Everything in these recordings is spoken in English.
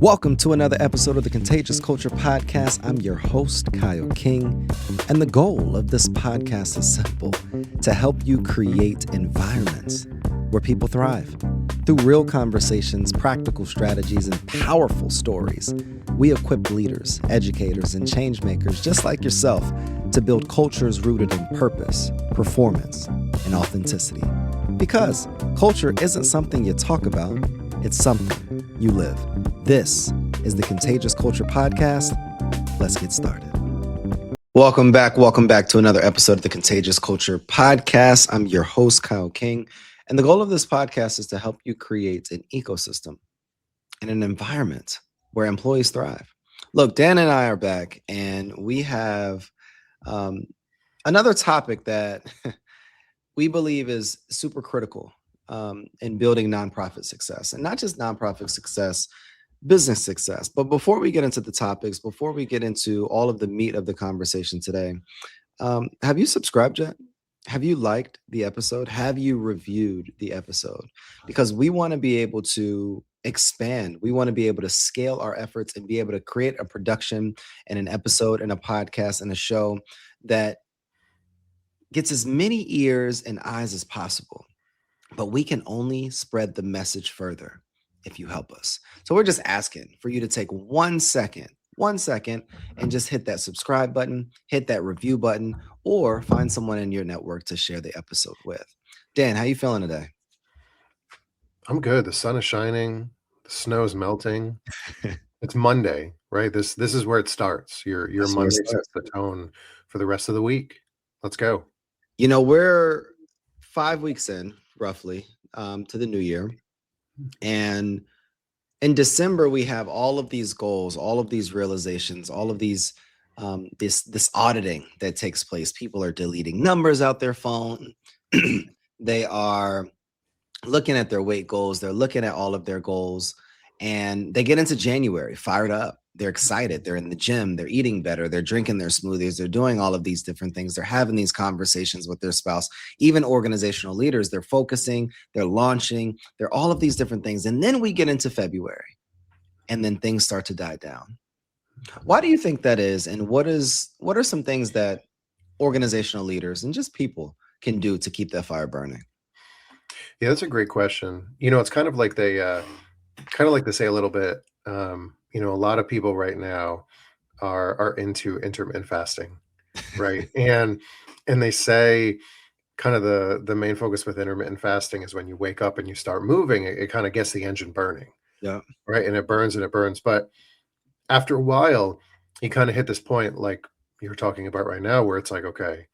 Welcome to another episode of the Contagious Culture Podcast. I'm your host, Kyle King, and the goal of this podcast is simple: to help you create environments where people thrive. Through real conversations, practical strategies, and powerful stories, we equip leaders, educators, and change makers just like yourself to build cultures rooted in purpose, performance, and authenticity. Because culture isn't something you talk about, it's something you live. This is the Contagious Culture Podcast. Let's get started. Welcome back to another episode of the Contagious Culture Podcast. I'm your host, Kyle King, and the goal of this podcast is to help you create an ecosystem and an environment where employees thrive. Look, Dan and I are back, and we have another topic that we believe is super critical in building nonprofit success, and not just nonprofit success, business success. But before we get into the topics, before we get into all of the meat of the conversation today, have you subscribed yet? Have you liked the episode? Have you reviewed the episode? Because we want to be able to expand. We want to be able to scale our efforts and be able to create a production and an episode and a podcast and a show that gets as many ears and eyes as possible. But we can only spread the message further if you help us. So we're just asking for you to take 1 second, and just hit that subscribe button, hit that review button, or find someone in your network to share the episode with. Dan, how you feeling today? I'm good. The sun is shining. The snow is melting. It's Monday, right? This is where it starts. Your Monday sets the tone for the rest of the week. Let's go. You know, we're 5 weeks in, roughly, to the new year. And in December, we have all of these goals, all of these realizations, all of these this auditing that takes place. People are deleting numbers out their phone. They are looking at their weight goals. They're looking at all of their goals, and they get into January fired up. They're excited. They're in the gym. They're eating better. They're drinking their smoothies. They're doing all of these different things. They're having these conversations with their spouse. Even organizational leaders, they're focusing, they're launching, they're all of these different things. And then we get into February, and then things start to die down. Why do you think that is? And what are some things that organizational leaders and just people can do to keep that fire burning? Yeah, that's a great question. It's kind of like they say a little bit. A lot of people right now are into intermittent fasting, right? and they say kind of the main focus with intermittent fasting is when you wake up and you start moving, it kind of gets the engine burning. Yeah. Right. And it burns. But after a while, you kind of hit this point like you're talking about right now, where it's like, okay,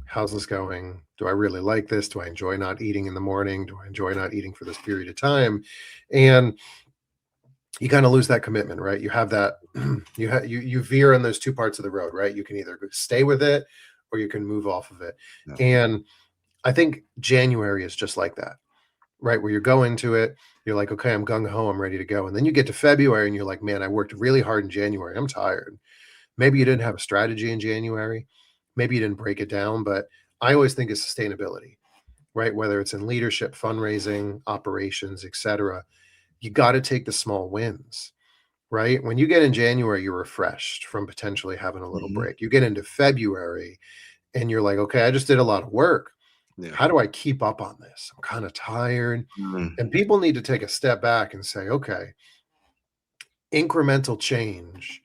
how's this going? Do I really like this? Do I enjoy not eating in the morning? Do I enjoy not eating for this period of time? And you kind of lose that commitment, right? You have that, you veer on those two parts of the road, right? You can either stay with it or you can move off of it. Yeah. And I think January is just like that, right? Where you're going to it, you're like, okay, I'm gung ho, I'm ready to go. And then you get to February and you're like, man, I worked really hard in January. I'm tired. Maybe you didn't have a strategy in January. Maybe you didn't break it down, but I always think it's sustainability, right? Whether it's in leadership, fundraising, operations, etc. You got to take the small wins, right? When you get in January, you're refreshed from potentially having a little break. You get into February and you're like, okay, I just did a lot of work. Yeah. How do I keep up on this? I'm kind of tired. And people need to take a step back and say, okay, incremental change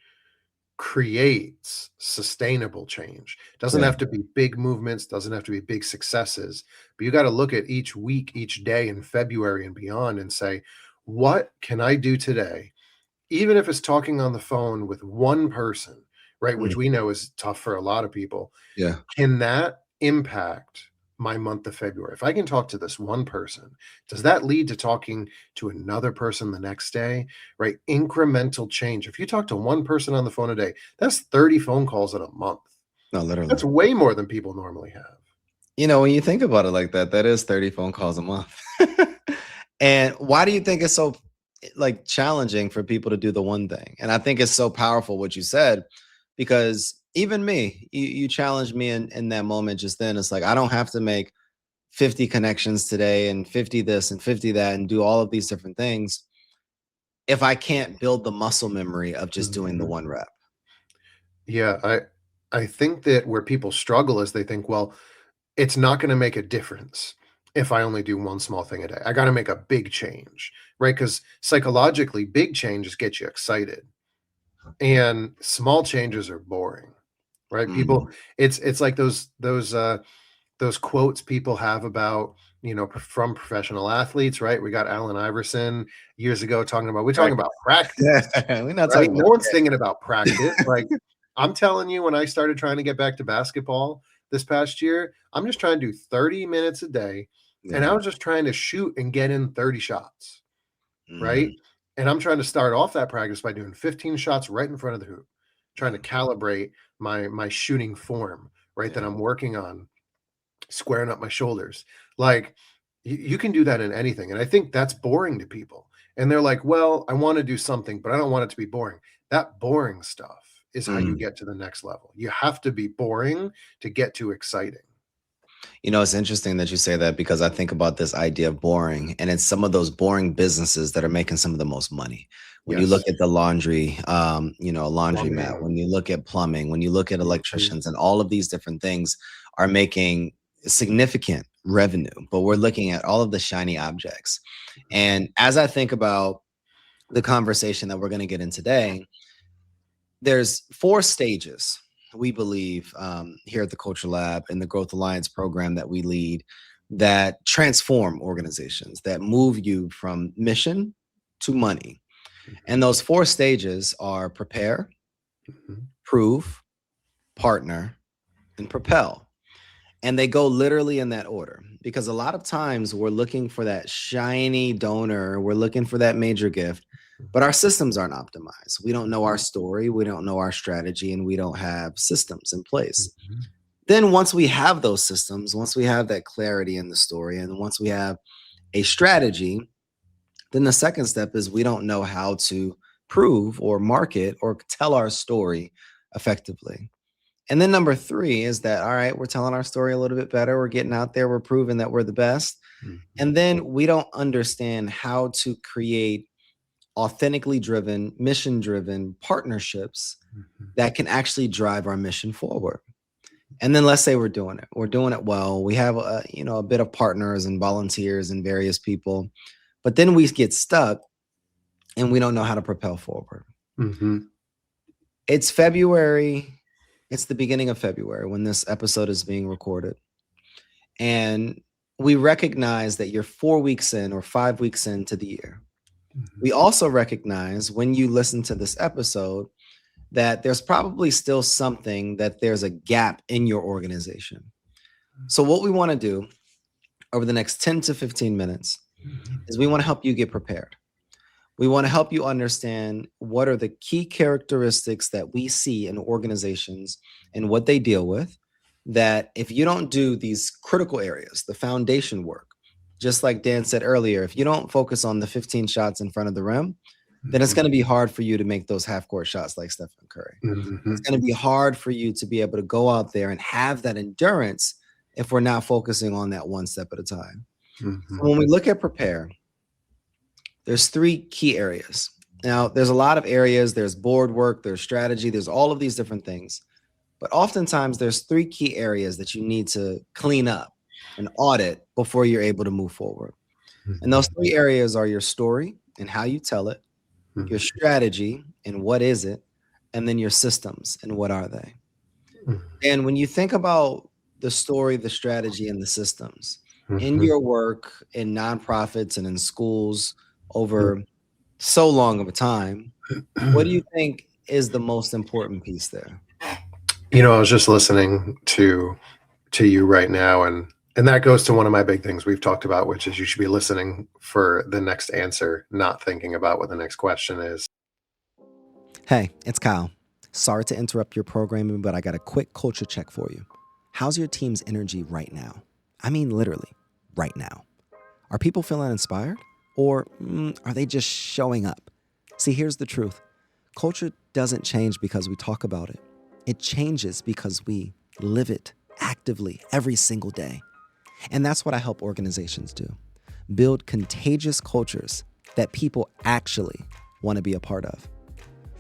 creates sustainable change. Doesn't have to be big movements, doesn't have to be big successes, but you got to look at each week, each day in February and beyond and say, what can I do today? Even if it's talking on the phone with one person, right? Which we know is tough for a lot of people. Yeah. Can that impact my month of February? If I can talk to this one person, does that lead to talking to another person the next day, right? Incremental change. If you talk to one person on the phone a day, that's 30 phone calls in a month. No, literally. That's way more than people normally have. When you think about it like that, that is 30 phone calls a month. And why do you think it's so challenging for people to do the one thing? And I think it's so powerful what you said, because even me, you challenged me in that moment just then. It's like, I don't have to make 50 connections today and 50 this and 50 that and do all of these different things. if I can't build the muscle memory of just doing the Mhm. one rep? Yeah, I think that where people struggle is they think, well, it's not gonna make a difference if I only do one small thing a day. I gotta make a big change, right? Because psychologically, big changes get you excited, and small changes are boring, right? Mm, It's like those quotes people have about, from professional athletes, right? We got Allen Iverson years ago we're talking about practice. practice, We're not right? talking No about one's thinking about practice. Like, I'm telling you, when I started trying to get back to basketball this past year, I'm just trying to do 30 minutes a day, and I yeah. was just trying to shoot and get in 30 shots, right? Mm, And I'm trying to start off that practice by doing 15 shots right in front of the hoop, trying to yeah. calibrate my shooting form, right, that Yeah. I'm working on, squaring up my shoulders. Like, you can do that in anything. And I think that's boring to people. And they're like, well, I want to do something, but I don't want it to be boring. That boring stuff is how you Mm. get to the next level. You have to be boring to get to exciting. It's interesting that you say that because I think about this idea of boring, and it's some of those boring businesses that are making some of the most money. When you look Yes. at the laundry, a laundromat, Plumbing. when you look at plumbing, when you look at Mhm. electricians, and all of these different things are making significant revenue, but we're looking at all of the shiny objects. And as I think about the conversation that we're going to get in today, there's 4 stages we believe here at the Culture Lab and the Growth Alliance program that we lead that transform organizations, that move you from mission to money. And Mhm. those 4 stages are prepare, Mhm. prove, partner, and propel. And they go literally in that order because a lot of times we're looking for that shiny donor, we're looking for that major gift, but our systems aren't optimized. We don't know our story, we don't know our strategy, and we don't have systems in place. Mhm. Then, once we have those systems, once we have that clarity in the story, and once we have a strategy, then the second step is we don't know how to prove or market or tell our story effectively. And then number 3 is that, all right, we're telling our story a little bit better. We're getting out there. We're proving that we're the best. Mhm. And then we don't understand how to create authentically driven, mission driven partnerships Mhm. that can actually drive our mission forward. And then let's say we're doing it. We're doing it well. We have a bit of partners and volunteers and various people, but then we get stuck and we don't know how to propel forward. Mhm. It's February. It's the beginning of February when this episode is being recorded. And we recognize that you're 4 weeks in or 5 weeks into the year. Mhm. We also recognize when you listen to this episode that there's probably still something that there's a gap in your organization. So, what we want to do over the next 10 to 15 minutes Mhm. is we want to help you get prepared. We want to help you understand what are the key characteristics that we see in organizations and what they deal with. That if you don't do these critical areas, the foundation work, just like Dan said earlier, if you don't focus on the 15 shots in front of the rim, then it's Mhm. going to be hard for you to make those half court shots like Stephen Curry. It's Mhm. going to be hard for you to be able to go out there and have that endurance if we're not focusing on that one step at a time. So Mhm. when we look at prepare, there's 3 key areas. Now, there's a lot of areas. There's board work, there's strategy, there's all of these different things. But oftentimes, there's 3 key areas that you need to clean up and audit before you're able to move forward. And those Mhm. 3 areas are your story and how you tell it, your Mhm. strategy and what is it, and then your systems and what are they. Mhm. And when you think about the story, the strategy, and the systems in Mhm. your work in nonprofits and in schools Mhm. over so long of a time, what do you think is the most important piece there? I was just listening to you right now, and that goes to one of my big things we've talked about, which is you should be listening for the next answer, not thinking about what the next question is. Hey, it's Kyle. Sorry to interrupt your programming, but I got a quick culture check for you. How's your team's energy right now? I mean, literally, right now. Are people feeling inspired? Or are they just showing up? See, here's the truth culture doesn't change because we talk about it, it changes because we live it actively every single day. And that's what I help organizations do: build contagious cultures that people actually want to be a part of.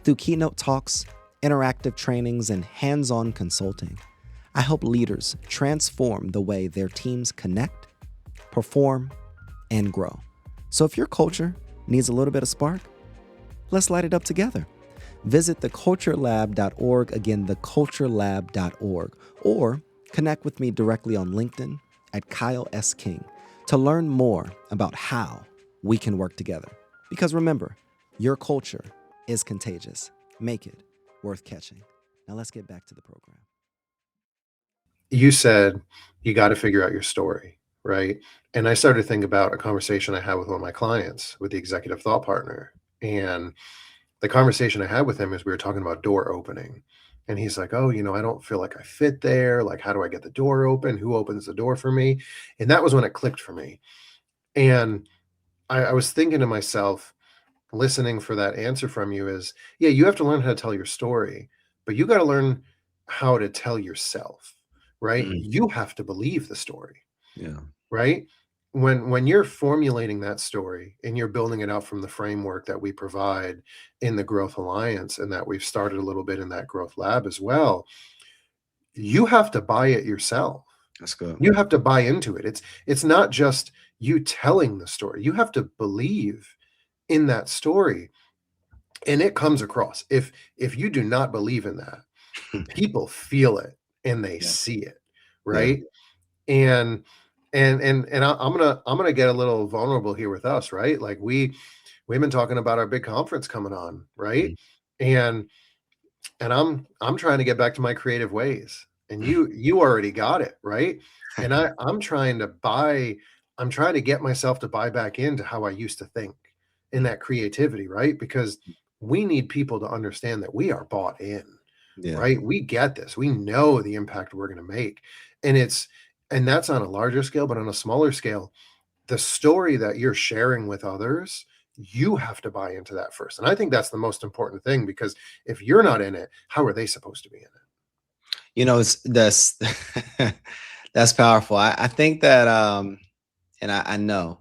Through keynote talks, interactive trainings, and hands-on consulting, I help leaders transform the way their teams connect, perform, and grow. So if your culture needs a little bit of spark, let's light it up together. Visit theculturelab.org, again, theculturelab.org, or connect with me directly on LinkedIn at Kyle S. King to learn more about how we can work together. Because remember, your culture is contagious. Make it worth catching. Now let's get back to the program. You said you got to figure out your story, right? And I started to think about a conversation I had with one of my clients, with the executive thought partner. And the conversation I had with him is we were talking about door opening. And he's like, oh, I don't feel like I fit there. Like, how do I get the door open? Who opens the door for me? And that was when it clicked for me. And I was thinking to myself, listening for that answer from you is, yeah, you have to learn how to tell your story, but you got to learn how to tell yourself, right? You have to believe the story. Yeah. Right? When you're formulating that story and you're building it out from the framework that we provide in the Growth Alliance and that we've started a little bit in that Growth Lab as well, you have to buy it yourself. That's good. You have to buy into it. It's not just you telling the story. You have to believe in that story. And it comes across. If you do not believe in that, people feel it and they see it, right? And I'm gonna get a little vulnerable here with us, right? Like we've been talking about our big conference coming on, right? And I'm trying to get back to my creative ways, and you already got it, right? And I'm trying to get myself to buy back into how I used to think in that creativity, right? Because we need people to understand that we are bought in, right? We get this. We know the impact we're going to make, and that's on a larger scale, but on a smaller scale, the story that you're sharing with others, you have to buy into that first. And I think that's the most important thing, because if you're not in it, how are they supposed to be in it? It's that's powerful. I think that, and I know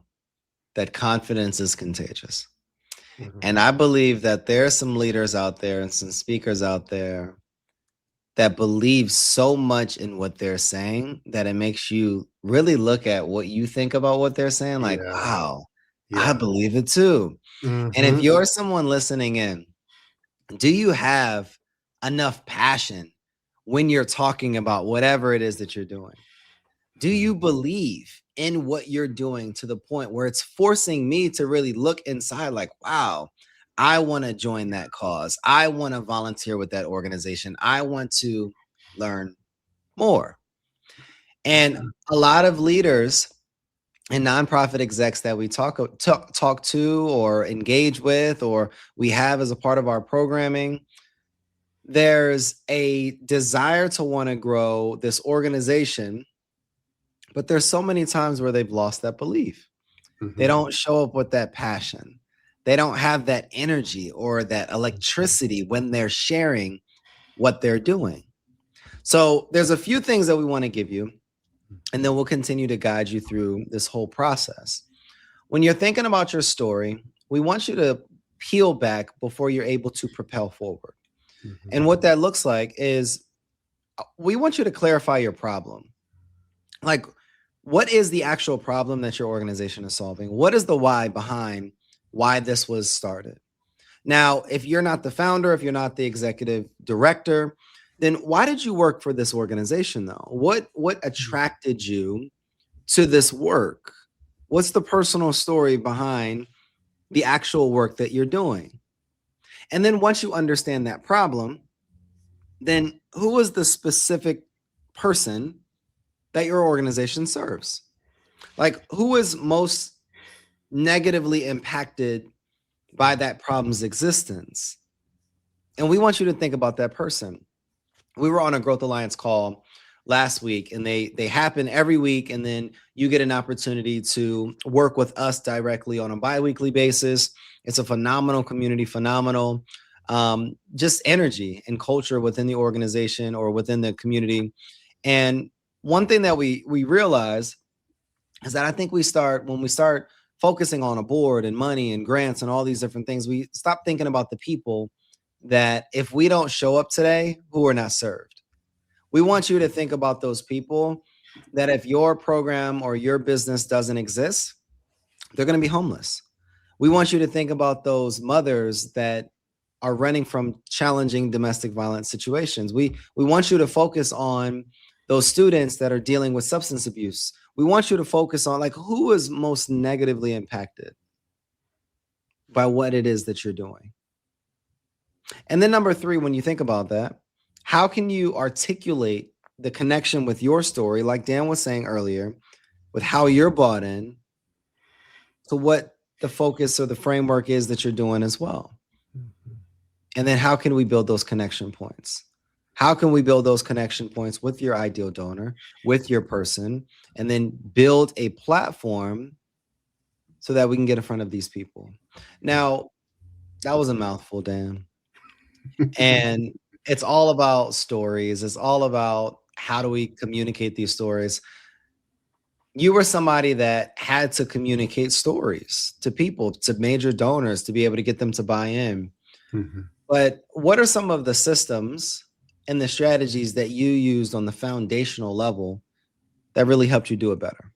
that confidence is contagious. And I believe that there are some leaders out there and some speakers out there that believe so much in what they're saying that it makes you really look at what you think about what they're saying. Like, wow, I believe it too. And if you're someone listening in, do you have enough passion when you're talking about whatever it is that you're doing? Do you believe in what you're doing to the point where it's forcing me to really look inside like, wow, I want to join that cause. I want to volunteer with that organization. I want to learn more. And a lot of leaders and nonprofit execs that we talk to or engage with, or we have as a part of our programming, there's a desire to want to grow this organization, but there's so many times where they've lost that belief. They don't show up with that passion. They don't have that energy or that electricity when they're sharing what they're doing. So there's a few things that we want to give you, and then we'll continue to guide you through this whole process. When you're thinking about your story, we want you to peel back before you're able to propel forward. And what that looks like is we want you to clarify your problem. Like, what is the actual problem that your organization is solving? What is the why behind why this was started? Now, if you're not the founder, if you're not the executive director, then why did you work for this organization though? What attracted you to this work? What's the personal story behind the actual work that you're doing? And then once you understand that problem, then who is the specific person that your organization serves? Like, who is most negatively impacted by that problem's existence? And we want you to think about that person. We were on a Growth Alliance call last week, and they happen every week, and then you get an opportunity to work with us directly on a bi-weekly basis. It's a phenomenal community, phenomenal just energy and culture within the organization or within the community. And one thing that we realize is that I think when we start focusing on a board and money and grants and all these different things, we stop thinking about the people that if we don't show up today, who are not served. We want you to think about those people that if your program or your business doesn't exist, they're going to be homeless. We want you to think about those mothers that are running from challenging domestic violence situations. We want you to focus on those students that are dealing with substance abuse. We want you to focus on like who is most negatively impacted by what it is that you're doing. And then number 3, when you think about that, how can you articulate the connection with your story, like Dan was saying earlier, with how you're bought in to what the focus or the framework is that you're doing as well. And then how can we build those connection points? How can we build those connection points with your ideal donor, with your person, and then build a platform so that we can get in front of these people? Now, that was a mouthful, Dan. And it's all about stories. It's all about how do we communicate these stories. You were somebody that had to communicate stories to people, to major donors, to be able to get them to buy in. Mm-hmm. But what are some of the systems and the strategies that you used on the foundational level that really helped you do it better?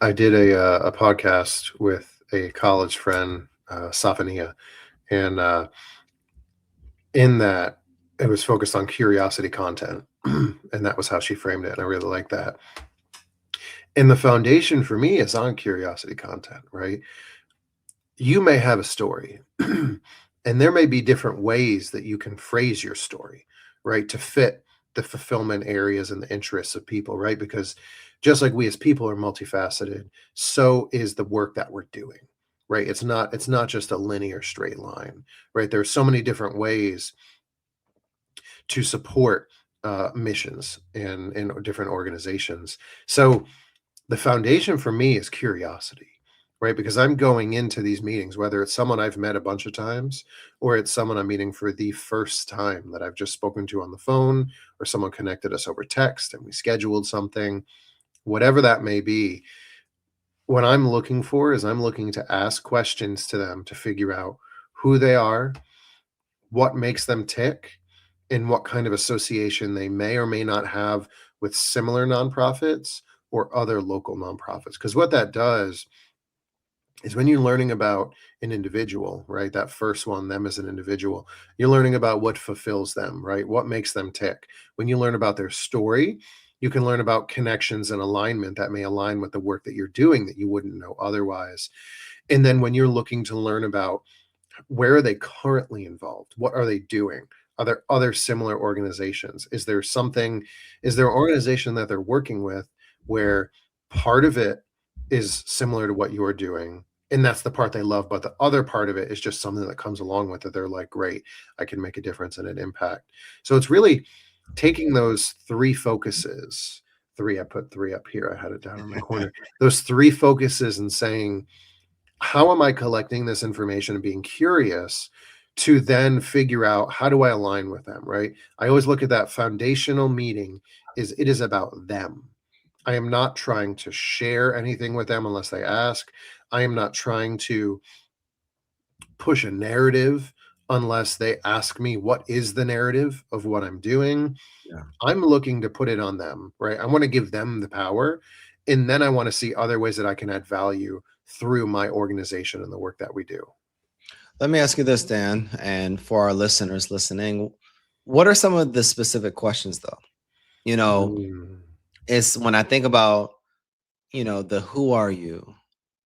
I did a podcast with a college friend, Safania, and in that it was focused on curiosity content, and that was how she framed it. And I really like that. And the foundation for me is on curiosity content, right? You may have a story, and there may be different ways that you can phrase your story, right, to fit the fulfillment areas and the interests of people, right? Because just like we as people are multifaceted, so is the work that we're doing, right? It's not just a linear straight line, right? There's so many different ways to support missions and different organizations. So the foundation for me is curiosity, right? Because I'm going into these meetings, whether it's someone I've met a bunch of times or it's someone I'm meeting for the first time that I've just spoken to on the phone, or someone connected us over text and we scheduled something, whatever that may be. What I'm looking for is I'm looking to ask questions to them to figure out who they are, what makes them tick, and what kind of association they may or may not have with similar nonprofits or other local nonprofits. Because what that does is when you're learning about an individual, right? That first one, them as an individual, you're learning about what fulfills them, right? What makes them tick. When you learn about their story, you can learn about connections and alignment that may align with the work that you're doing that you wouldn't know otherwise. And then when you're looking to learn about where are they currently involved? What are they doing? Are there other similar organizations? Is there an organization that they're working with where part of it is similar to what you're doing? And that's the part they love, but the other part of it is just something that comes along with it. They're like, great, I can make a difference and an impact. So it's really taking those 3 focuses, 3, I put 3 up here. I had it down in the corner. Those 3 focuses and saying, how am I collecting this information and being curious to then figure out how do I align with them, right? I always look at that foundational meeting it is about them. I am not trying to share anything with them unless they ask. I am not trying to push a narrative unless they ask me what is the narrative of what I'm doing. Yeah. I'm looking to put it on them, right? I want to give them the power. And then I want to see other ways that I can add value through my organization and the work that we do. Let me ask you this, Dan, and for our listeners listening, what are some of the specific questions though? It's when I think about, the who are you,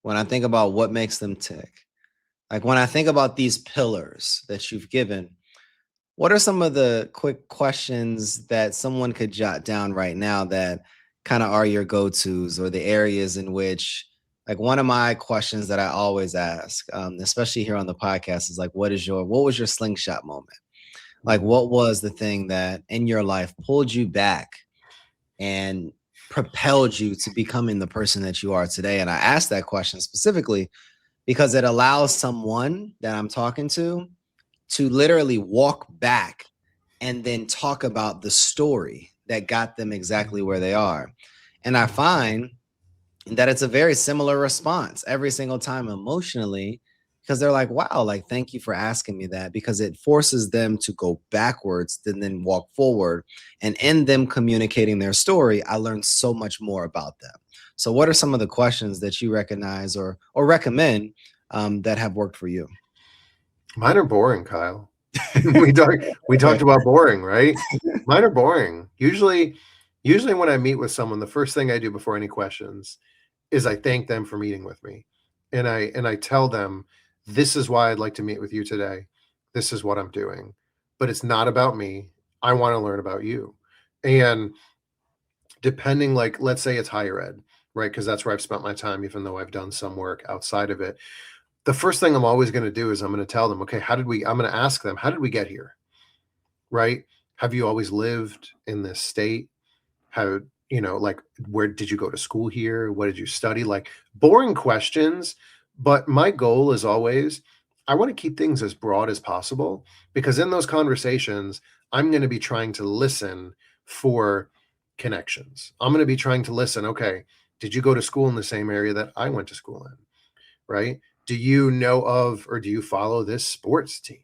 when I think about what makes them tick, like when I think about these pillars that you've given, what are some of the quick questions that someone could jot down right now that kind of are your go-tos, or the areas in which, like one of my questions that I always ask, especially here on the podcast, is like, what was your slingshot moment? Like, what was the thing that in your life pulled you back and propelled you to becoming the person that you are today? And I ask that question specifically because it allows someone that I'm talking to literally walk back and then talk about the story that got them exactly where they are. And I find that it's a very similar response every single time emotionally, because they're like, wow, like, thank you for asking me that, because it forces them to go backwards and then walk forward. And in them communicating their story, I learned so much more about them. So what are some of the questions that you recognize or recommend that have worked for you? Mine are boring, Kyle. We talked about boring, right? Mine are boring. Usually when I meet with someone, the first thing I do before any questions is I thank them for meeting with me. And I tell them, this is why I'd like to meet with you today. This is what I'm doing. But it's not about me. I want to learn about you. And depending, like, let's say it's higher ed, right? Because that's where I've spent my time, even though I've done some work outside of it. The first thing I'm always going to do is I'm going to tell them, okay, I'm going to ask them, how did we get here? Right? Have you always lived in this state? How, like, where did you go to school here? What did you study? Like, boring questions. But my goal is always, I want to keep things as broad as possible, because in those conversations, I'm going to be trying to listen for connections. I'm going to be trying to listen. Okay, did you go to school in the same area that I went to school in? Right? Do you know of, or do you follow this sports team?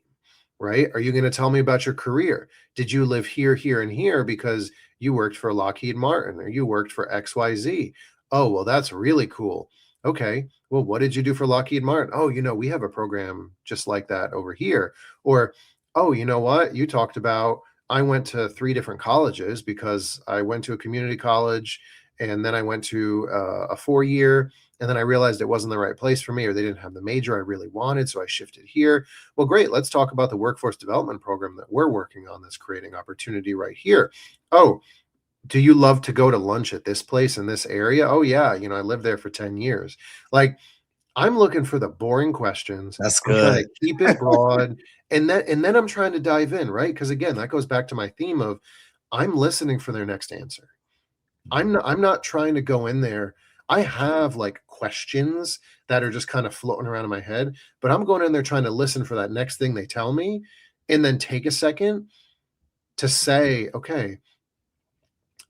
Right? Are you going to tell me about your career? Did you live here, here, and here because you worked for Lockheed Martin or you worked for XYZ? Oh, well, that's really cool. Okay. Well, what did you do for Lockheed Martin? Oh, we have a program just like that over here. Or, oh, you know what? You talked about, I went to 3 different colleges because I went to a community college and then I went to a 4-year, and then I realized it wasn't the right place for me, or they didn't have the major I really wanted. So I shifted here. Well, great. Let's talk about the workforce development program that we're working on that's creating opportunity right here. Oh, do you love to go to lunch at this place in this area? Oh, yeah. I lived there for 10 years. Like, I'm looking for the boring questions. That's I'm trying good. to keep it broad. And then I'm trying to dive in, right? Because again, that goes back to my theme of, I'm listening for their next answer. I'm not trying to go in there. I have like questions that are just kind of floating around in my head, but I'm going in there trying to listen for that next thing they tell me, and then take a second to say, okay,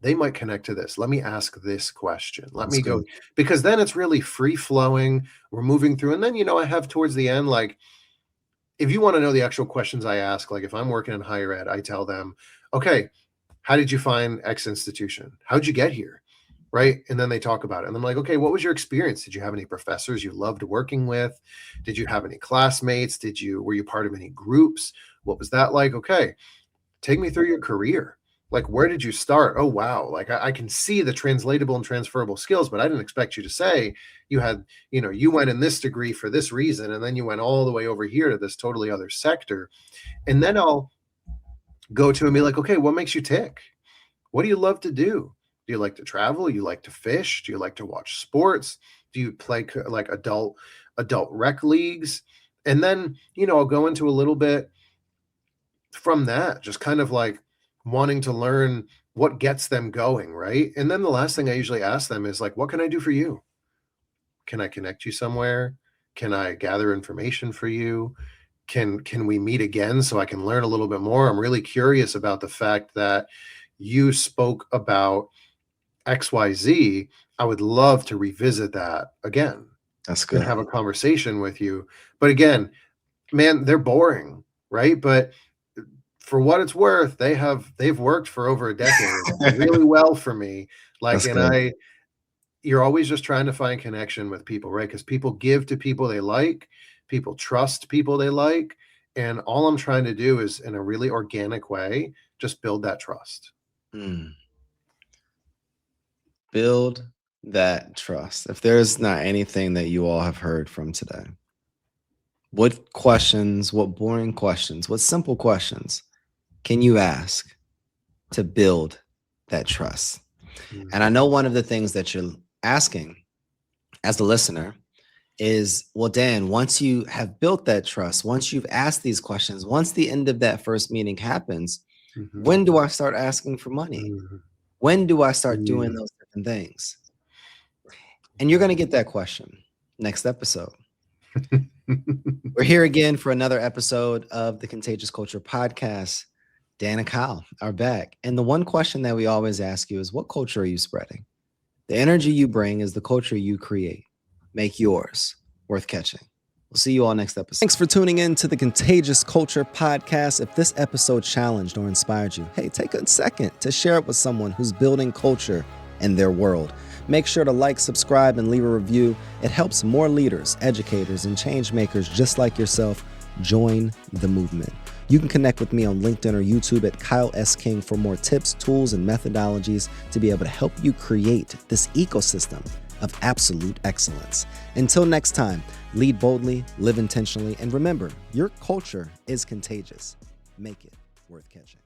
they might connect to this. Let me ask this question. Let That's me go, good. because then it's really free flowing. We're moving through. And then, I have towards the end, like, if you want to know the actual questions I ask, like if I'm working in higher ed, I tell them, okay, how did you find X institution? How'd you get here? Right. And then they talk about it. And I'm like, okay, what was your experience? Did you have any professors you loved working with? Did you have any classmates? Were you part of any groups? What was that like? Okay, take me through your career. Like, where did you start? Oh, wow. Like, I can see the translatable and transferable skills, but I didn't expect you to say you had, you went in this degree for this reason, and then you went all the way over here to this totally other sector. And then I'll go to and be like, okay, what makes you tick? What do you love to do? Do you like to travel? You like to fish? Do you like to watch sports? Do you play like adult rec leagues? And then, I'll go into a little bit from that, just kind of like wanting to learn what gets them going, right? And then the last thing I usually ask them is like, what can I do for you? Can I connect you somewhere? Can I gather information for you? Can we meet again so I can learn a little bit more? I'm really curious about the fact that you spoke about XYZ. I would love to revisit that again That's and good. have a conversation with you. But again, man, they're boring, right? But for what it's worth, they've worked for over a decade really well for me. Like, That's good. you're always just trying to find connection with people, right? Because people give to people they like, people trust people they like. And all I'm trying to do is, in a really organic way, just build that trust. Mm. Build that trust. If there's not anything that you all have heard from today, what questions, what boring questions, what simple questions can you ask to build that trust? And I know one of the things that you're asking as a listener is, well, Dan, once you have built that trust, once you've asked these questions, once the end of that first meeting happens, Mhm. when do I start asking for money? Mhm. When do I start doing Mhm. those different things? And you're going to get that question next episode. We're here again for another episode of the Contagious Culture Podcast. Dan and Kyle are back. And the one question that we always ask you is, what culture are you spreading? The energy you bring is the culture you create. Make yours worth catching. We'll see you all next episode. Thanks for tuning in to the Contagious Culture Podcast. If this episode challenged or inspired you, hey, take a second to share it with someone who's building culture in their world. Make sure to like, subscribe, and leave a review. It helps more leaders, educators, and change makers just like yourself join the movement. You can connect with me on LinkedIn or YouTube at Kyle S. King for more tips, tools, and methodologies to be able to help you create this ecosystem of absolute excellence. Until next time, lead boldly, live intentionally, and remember, your culture is contagious. Make it worth catching.